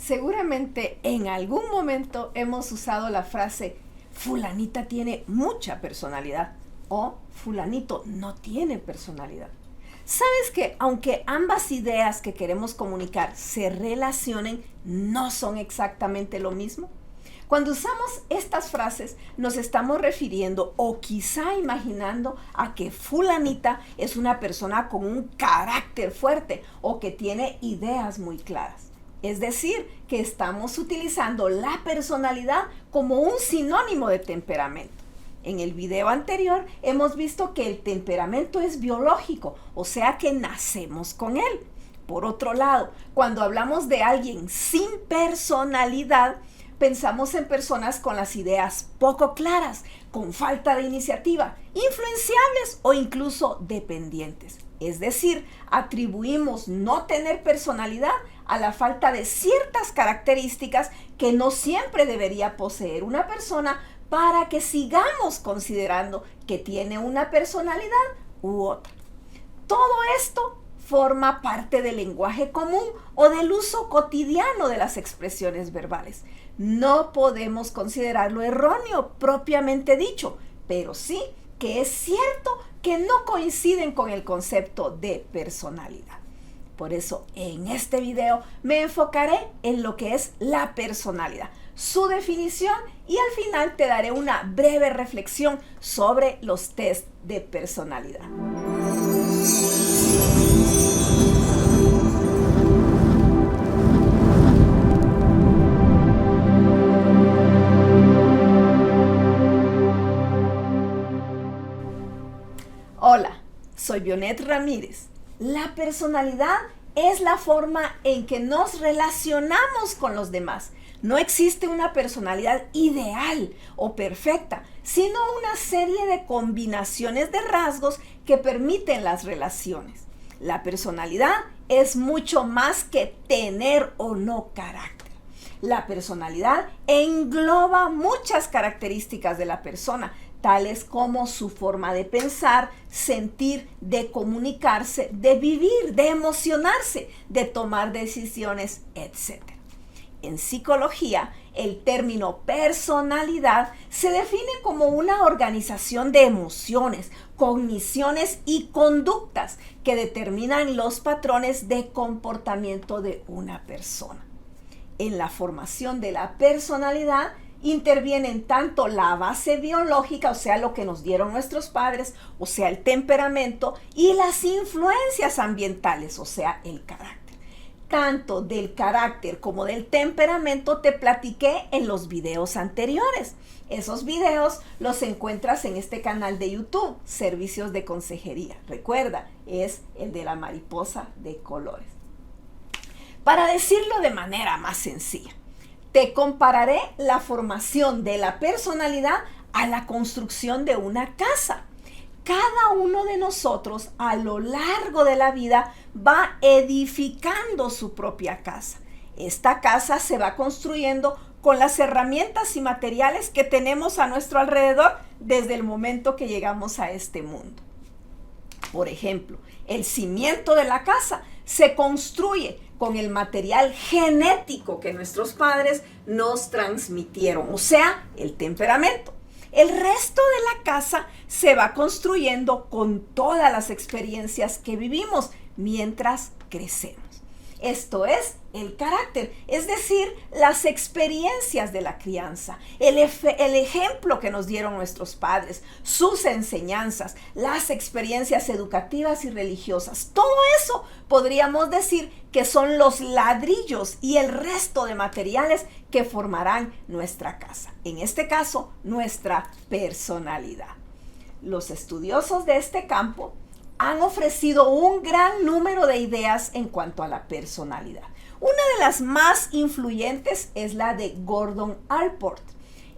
Seguramente en algún momento hemos usado la frase fulanita tiene mucha personalidad o fulanito no tiene personalidad. ¿Sabes que aunque ambas ideas que queremos comunicar se relacionen, no son exactamente lo mismo? Cuando usamos estas frases nos estamos refiriendo o quizá imaginando a que fulanita es una persona con un carácter fuerte o que tiene ideas muy claras. Es decir, que estamos utilizando la personalidad como un sinónimo de temperamento. En el video anterior hemos visto que el temperamento es biológico, o sea que nacemos con él. Por otro lado, cuando hablamos de alguien sin personalidad, pensamos en personas con las ideas poco claras, con falta de iniciativa, influenciables o incluso dependientes. Es decir, atribuimos no tener personalidad a la falta de ciertas características que no siempre debería poseer una persona para que sigamos considerando que tiene una personalidad u otra. Todo esto forma parte del lenguaje común o del uso cotidiano de las expresiones verbales. No podemos considerarlo erróneo propiamente dicho, pero sí que es cierto que no coinciden con el concepto de personalidad. Por eso en este video me enfocaré en lo que es la personalidad, su definición y al final te daré una breve reflexión sobre los test de personalidad. Hola, soy Vionet Ramírez. La personalidad es la forma en que nos relacionamos con los demás. No existe una personalidad ideal o perfecta, sino una serie de combinaciones de rasgos que permiten las relaciones. La personalidad es mucho más que tener o no carácter. La personalidad engloba muchas características de la persona, tales como su forma de pensar, sentir, de comunicarse, de vivir, de emocionarse, de tomar decisiones, etc. En psicología, el término personalidad se define como una organización de emociones, cogniciones y conductas que determinan los patrones de comportamiento de una persona. En la formación de la personalidad intervienen tanto la base biológica, o sea, lo que nos dieron nuestros padres, o sea, el temperamento, y las influencias ambientales, o sea, el carácter. Tanto del carácter como del temperamento te platiqué en los videos anteriores. Esos videos los encuentras en este canal de YouTube, Servicios de Consejería. Recuerda, es el de la mariposa de colores. Para decirlo de manera más sencilla, te compararé la formación de la personalidad a la construcción de una casa. Cada uno de nosotros a lo largo de la vida va edificando su propia casa. Esta casa se va construyendo con las herramientas y materiales que tenemos a nuestro alrededor desde el momento que llegamos a este mundo. Por ejemplo, el cimiento de la casa se construye con el material genético que nuestros padres nos transmitieron, o sea, el temperamento. El resto de la casa se va construyendo con todas las experiencias que vivimos mientras crecemos. Esto es el carácter, es decir, las experiencias de la crianza, el ejemplo que nos dieron nuestros padres, sus enseñanzas, las experiencias educativas y religiosas. Todo eso podríamos decir que son los ladrillos y el resto de materiales que formarán nuestra casa. En este caso, nuestra personalidad. Los estudiosos de este campo han ofrecido un gran número de ideas en cuanto a la personalidad. Una de las más influyentes es la de Gordon Allport.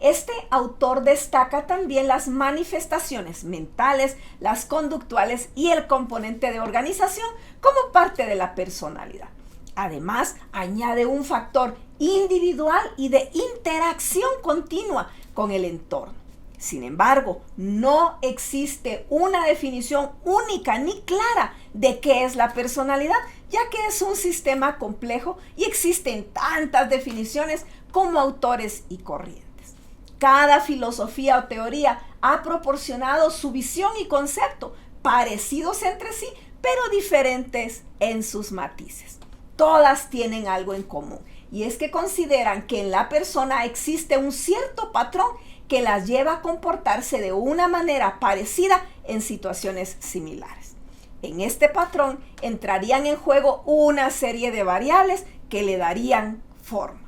Este autor destaca también las manifestaciones mentales, las conductuales y el componente de organización como parte de la personalidad. Además, añade un factor individual y de interacción continua con el entorno. Sin embargo, no existe una definición única ni clara de qué es la personalidad, ya que es un sistema complejo y existen tantas definiciones como autores y corrientes. Cada filosofía o teoría ha proporcionado su visión y concepto, parecidos entre sí, pero diferentes en sus matices. Todas tienen algo en común, y es que consideran que en la persona existe un cierto patrón que las lleva a comportarse de una manera parecida en situaciones similares. En este patrón entrarían en juego una serie de variables que le darían forma.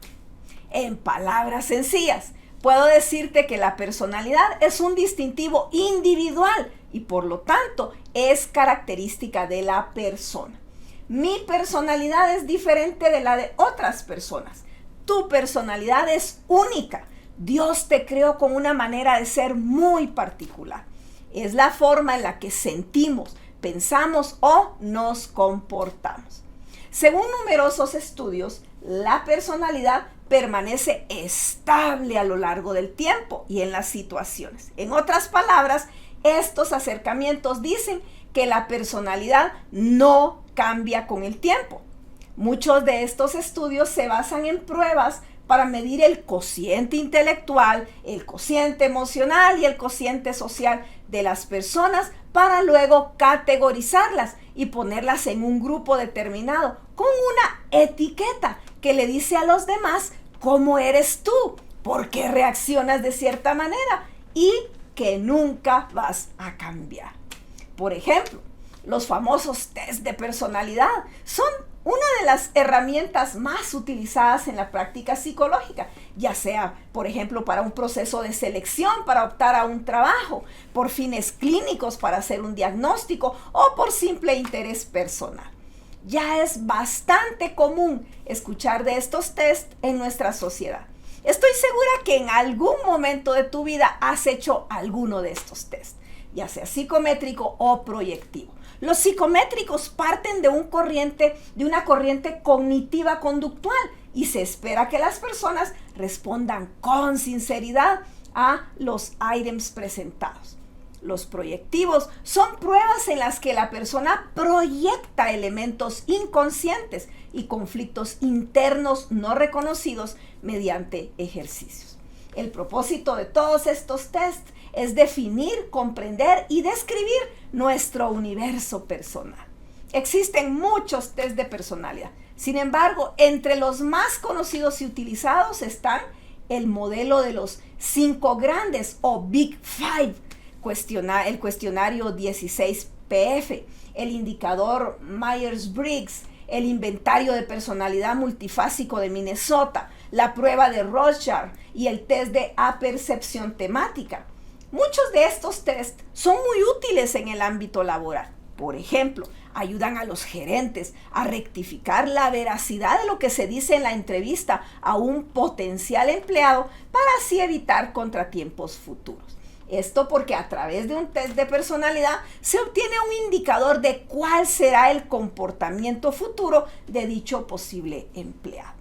En palabras sencillas, puedo decirte que la personalidad es un distintivo individual y por lo tanto es característica de la persona. Mi personalidad es diferente de la de otras personas. Tu personalidad es única. Dios te creó con una manera de ser muy particular. Es la forma en la que sentimos, pensamos o nos comportamos. Según numerosos estudios, la personalidad permanece estable a lo largo del tiempo y en las situaciones. En otras palabras, estos acercamientos dicen que la personalidad no cambia con el tiempo. Muchos de estos estudios se basan en pruebas para medir el cociente intelectual, el cociente emocional y el cociente social de las personas para luego categorizarlas y ponerlas en un grupo determinado con una etiqueta que le dice a los demás cómo eres tú, por qué reaccionas de cierta manera y que nunca vas a cambiar. Por ejemplo, los famosos test de personalidad son una de las herramientas más utilizadas en la práctica psicológica, ya sea, por ejemplo, para un proceso de selección, para optar a un trabajo, por fines clínicos, para hacer un diagnóstico o por simple interés personal. Ya es bastante común escuchar de estos test en nuestra sociedad. Estoy segura que en algún momento de tu vida has hecho alguno de estos test, ya sea psicométrico o proyectivo. Los psicométricos parten de una corriente cognitiva conductual y se espera que las personas respondan con sinceridad a los ítems presentados. Los proyectivos son pruebas en las que la persona proyecta elementos inconscientes y conflictos internos no reconocidos mediante ejercicios. El propósito de todos estos tests es definir, comprender y describir nuestro universo personal. Existen muchos test de personalidad. Sin embargo, entre los más conocidos y utilizados están el modelo de los 5 grandes o Big Five, el cuestionario 16PF, el indicador Myers-Briggs, el inventario de personalidad multifásico de Minnesota, la prueba de Rorschach y el test de apercepción temática. Muchos de estos tests son muy útiles en el ámbito laboral. Por ejemplo, ayudan a los gerentes a rectificar la veracidad de lo que se dice en la entrevista a un potencial empleado para así evitar contratiempos futuros. Esto porque a través de un test de personalidad se obtiene un indicador de cuál será el comportamiento futuro de dicho posible empleado.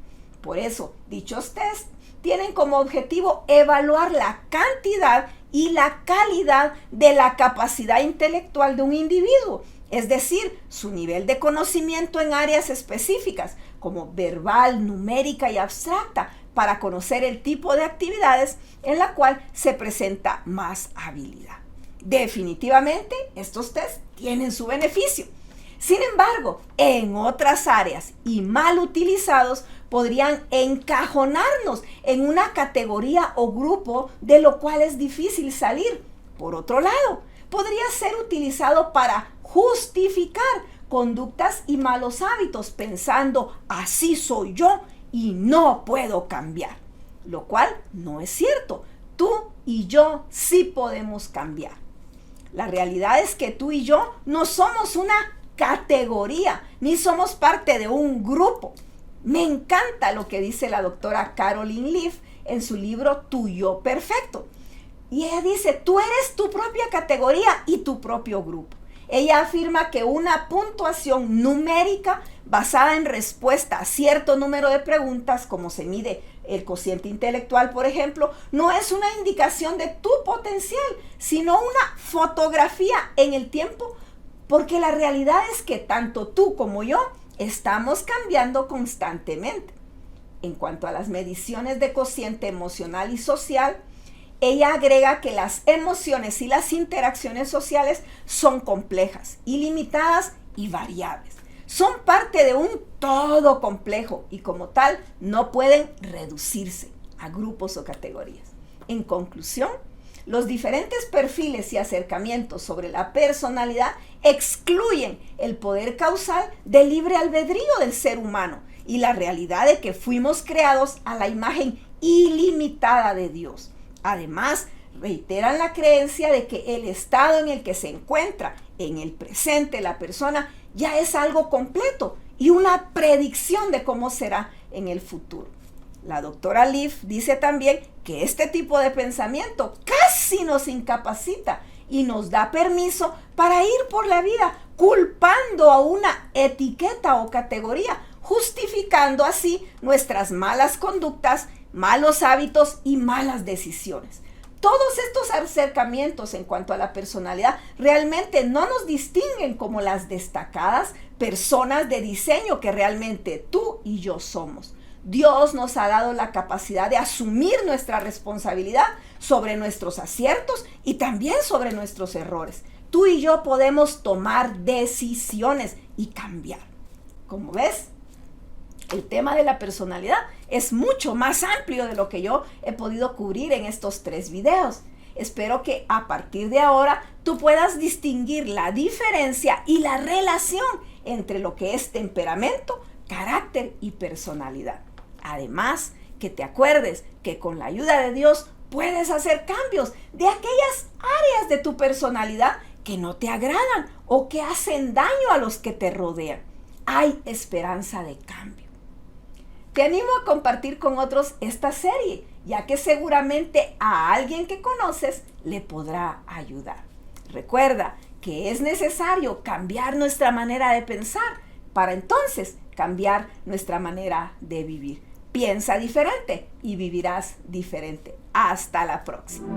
Por eso, dichos tests tienen como objetivo evaluar la cantidad y la calidad de la capacidad intelectual de un individuo, es decir, su nivel de conocimiento en áreas específicas, como verbal, numérica y abstracta, para conocer el tipo de actividades en la cual se presenta más habilidad. Definitivamente, estos tests tienen su beneficio. Sin embargo, en otras áreas y mal utilizados, podrían encajonarnos en una categoría o grupo de lo cual es difícil salir. Por otro lado, podría ser utilizado para justificar conductas y malos hábitos, pensando así soy yo y no puedo cambiar, lo cual no es cierto. Tú y yo sí podemos cambiar. La realidad es que tú y yo no somos una categoría, ni somos parte de un grupo. Me encanta lo que dice la doctora Caroline Leaf en su libro Tu Yo Perfecto. Y ella dice, tú eres tu propia categoría y tu propio grupo. Ella afirma que una puntuación numérica basada en respuesta a cierto número de preguntas, como se mide el cociente intelectual, por ejemplo, no es una indicación de tu potencial, sino una fotografía en el tiempo, porque la realidad es que tanto tú como yo estamos cambiando constantemente. En cuanto a las mediciones de cociente emocional y social, ella agrega que las emociones y las interacciones sociales son complejas, ilimitadas y variables. Son parte de un todo complejo y como tal no pueden reducirse a grupos o categorías. En conclusión, los diferentes perfiles y acercamientos sobre la personalidad excluyen el poder causal del libre albedrío del ser humano y la realidad de que fuimos creados a la imagen ilimitada de Dios. Además, reiteran la creencia de que el estado en el que se encuentra en el presente la persona ya es algo completo y una predicción de cómo será en el futuro. La doctora Leaf dice también que este tipo de pensamiento casi nos incapacita y nos da permiso para ir por la vida culpando a una etiqueta o categoría, justificando así nuestras malas conductas, malos hábitos y malas decisiones. Todos estos acercamientos en cuanto a la personalidad realmente no nos distinguen como las destacadas personas de diseño que realmente tú y yo somos. Dios nos ha dado la capacidad de asumir nuestra responsabilidad sobre nuestros aciertos y también sobre nuestros errores. Tú y yo podemos tomar decisiones y cambiar. Como ves, el tema de la personalidad es mucho más amplio de lo que yo he podido cubrir en estos 3 videos. Espero que a partir de ahora tú puedas distinguir la diferencia y la relación entre lo que es temperamento, carácter y personalidad. Además, que te acuerdes que con la ayuda de Dios puedes hacer cambios de aquellas áreas de tu personalidad que no te agradan o que hacen daño a los que te rodean. Hay esperanza de cambio. Te animo a compartir con otros esta serie, ya que seguramente a alguien que conoces le podrá ayudar. Recuerda que es necesario cambiar nuestra manera de pensar para entonces cambiar nuestra manera de vivir. Piensa diferente y vivirás diferente. Hasta la próxima.